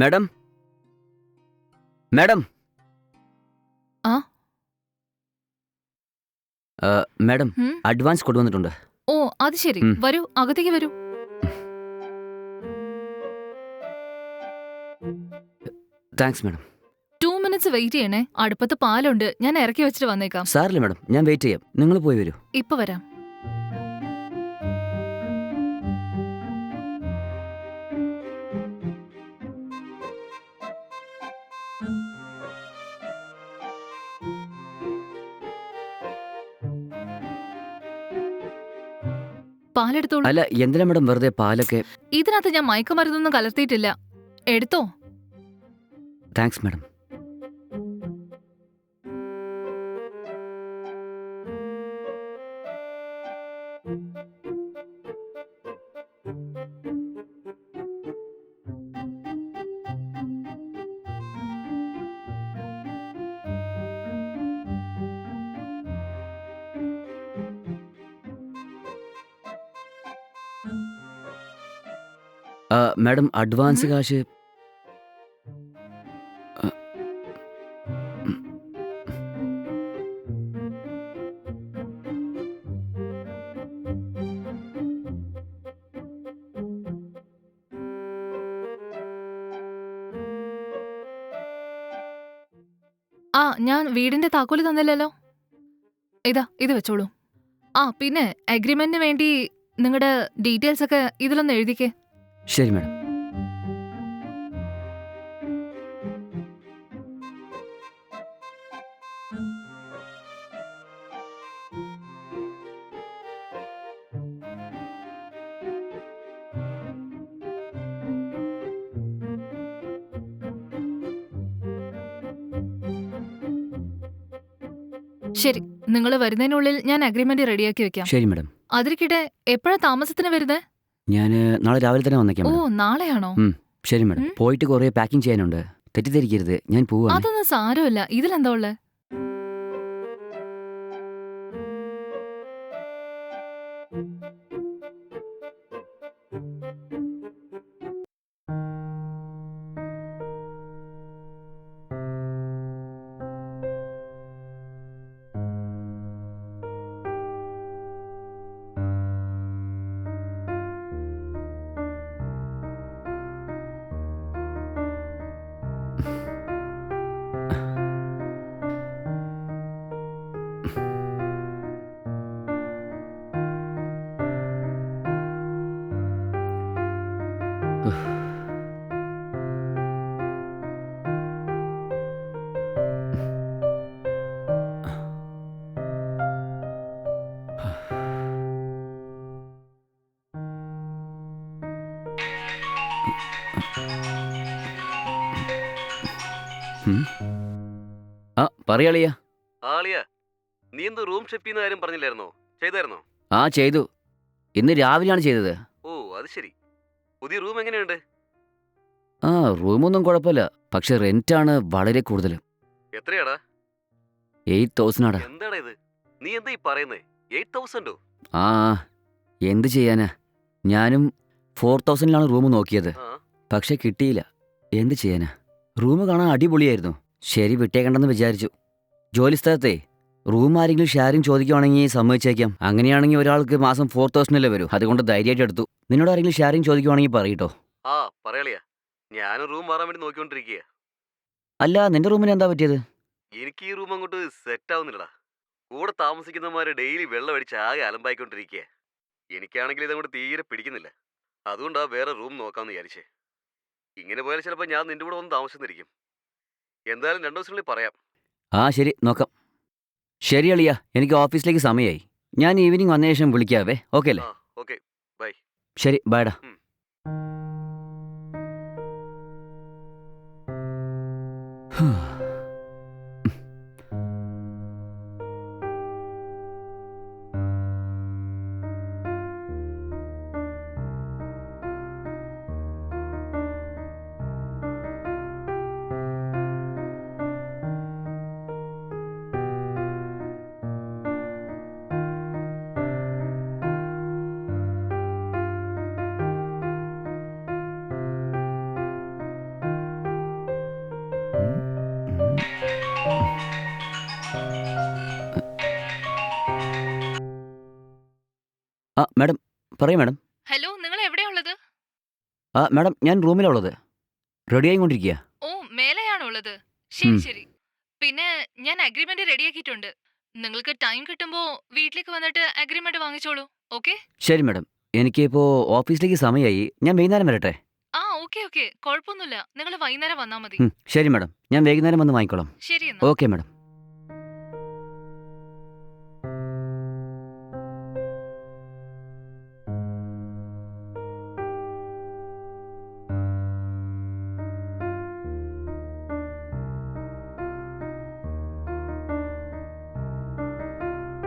Madam madam ആ madam ഉം. Advance കൊണ്ടുവന്നിട്ടുണ്ട്. ഓ അത് ശരി. ഉം. വരൂ, അകത്തേക്ക് വരൂ. Thanks madam. 2 മിനിറ്റ്സ് വെയിറ്റ് ചെയ്യണേ. അടുപ്പത്ത് പാലുണ്ട്, ഞാൻ ഇറക്കി വെച്ചിട്ട് വന്നേക്കാം. സാറില്ല മാഡം, ഞാൻ വെയിറ്റ് ചെയ്യാം. നിങ്ങൾ പോയി വരൂ. ഇപ്പൊ വരാം. പാലെടുത്തോളൂ. അല്ല, എന്തിനാ മാഡം വെറുതെ പാലൊക്കെ? ഇതിനകത്ത് ഞാൻ മയക്കുമരുന്നൊന്നും കലർത്തിയിട്ടില്ല. എടുത്തോ. Thanks madam. മാഡം അഡ്വാൻസ് ഉം. കാശ്. ആ ഞാൻ വീടിന്റെ താക്കോല് തന്നില്ലല്ലോ. ഇതാ ഇത് വെച്ചോളൂ. ആ പിന്നെ അഗ്രിമെന്റിന് വേണ്ടി നിങ്ങളുടെ ഡീറ്റെയിൽസ് ഒക്കെ ഇതിലൊന്ന് എഴുതിക്കേ. ശരി മാഡം. ശരി, നിങ്ങൾ വരുന്നതിനുള്ളിൽ ഞാൻ അഗ്രിമെന്റ് റെഡിയാക്കി വെക്കാം. ശരി മാഡം. അതിരിക്കട്ടെ, എപ്പോഴാ താമസത്തിന് വരുന്നേ? ഞാൻ നാളെ രാവിലെ തന്നെ വന്നേക്കാം ഓ മാഡം. നാളെയാണോ? ശരി മാഡം. ഉം. പോയിട്ട് കുറേ പാക്കിംഗ് ചെയ്യാനുണ്ട്. തെറ്റിദ്ധരിക്കരുത്, ഞാൻ പോവാണ്. അതൊന്നും സാരമില്ല. ഇതിലെന്താ ഉള്ളേ? പറയാളിയാ. ആളിയാ, നീ എന്ത് റൂം ഷിഫ്റ്റ് ചെയ്യുന്ന കാര്യം പറഞ്ഞില്ലായിരുന്നോ? ചെയ്തായിരുന്നോ? ആ ചെയ്തു. ഇന്ന് രാവിലെയാണ് ചെയ്തത്. ഓ അത് ശരി. പുതിയ റൂം എങ്ങനെയുണ്ട്? ആ റൂമൊന്നും കുഴപ്പമില്ല, പക്ഷെ റെന്റാണ് വളരെ കൂടുതൽ. എത്രയാടാ? 8,000 ആടാ. എന്താടാ ഇത്? നീ എന്താ ഈ പറയുന്നേ? 8,000ഓ? ആ എന്ത് ചെയ്യാനാ, ഞാനും 4,000ലാണ് റൂം നോക്കിയത്. ആ പക്ഷെ കിട്ടിയില്ല. എന്ത് ചെയ്യാനാ, റൂം കാണാൻ അടിപൊളിയായിരുന്നു. ശരി, വിട്ടേക്കണ്ടെന്ന് വിചാരിച്ചു. ജോലിസ്ഥലത്തെ റൂം ആരെങ്കിലും ഷെയറിങ് ചോദിക്കുവാണെങ്കിൽ സമ്മതിച്ചേക്കാം. അങ്ങനെയാണെങ്കിൽ ഒരാൾക്ക് മാസം 4,000 വരൂ. അതുകൊണ്ട് ധൈര്യമായിട്ട് എടുത്തു. നിന്നോട് ആരെങ്കിലും ഷെയറിങ് ചോദിക്കുവാണെങ്കിൽ പറയട്ടോ. ആ പറയാളിയാ, ഞാനും റൂം മാറാൻ വേണ്ടി നോക്കിക്കൊണ്ടിരിക്കുക. അല്ല, നിന്റെ റൂമിന് എന്താ പറ്റിയത്? എനിക്ക് ഈ റൂം അങ്ങോട്ട് സെറ്റ് ആവുന്നില്ലടാ. കൂടെ താമസിക്കുന്നവന്മാര് ഡെയിലി വെള്ളം അടിച്ച് ആകെ അലമ്പായിക്കൊണ്ടിരിക്കുക. എനിക്കാണെങ്കിൽ ഇതങ്ങോട്ട് തീരെ പിടിക്കുന്നില്ല. അതുകൊണ്ടാ വേറെ റൂം നോക്കാമെന്ന് വിചാരിച്ചേ. ഇങ്ങനെ പോയാൽ ചിലപ്പോൾ ഞാൻ നിന്റെ കൂടെ വന്ന് താമസിച്ചിരിക്കും. എന്തായാലും 2 ദിവസത്തിനുള്ളിൽ പറയാം. ആ ശരി, നോക്കാം. ശരി അളിയ, എനിക്ക് ഓഫീസിലേക്ക് സമയമായി. ഞാൻ ഈവനിങ് വന്ന ശേഷം വിളിക്കാവേ. ഓക്കെ അല്ലേ? ആ ഓക്കെ, ബൈ. ശരി, ബൈഡാ. ഉം. പറയൂ മാഡം. ഹലോ, നിങ്ങൾ എവിടെയാ ഉള്ളത്? ആ മാഡം, ഞാൻ റൂമിലാണ് ഉള്ളത്. റെഡി ആയിക്കൊണ്ടിരിക്കുക. ഓ, മേലെയാണോ ഉള്ളത്? ശരി ഉം. ശരി. പിന്നെ ഞാൻ അഗ്രിമെന്റ് റെഡിയാക്കിയിട്ടുണ്ട്. നിങ്ങൾക്ക് ടൈം കിട്ടുമ്പോ വീട്ടിലേക്ക് വന്നിട്ട് അഗ്രിമെന്റ് വാങ്ങിച്ചോളൂ. ഓക്കെ? ശരി മാഡം. എനിക്കിപ്പോൾ ഓഫീസിലേക്ക് സമയമായി. ഞാൻ വൈകുന്നേരം വരട്ടെ? ആ, ഓക്കെ ഓക്കെ, കുഴപ്പമൊന്നുമില്ല. നിങ്ങൾ വൈകുന്നേരം വന്നാൽ മതി. ശരി മാഡം. ഞാൻ വൈകുന്നേരം വന്ന് വാങ്ങിക്കോളാം. ശരി എന്നാ. Okay madam.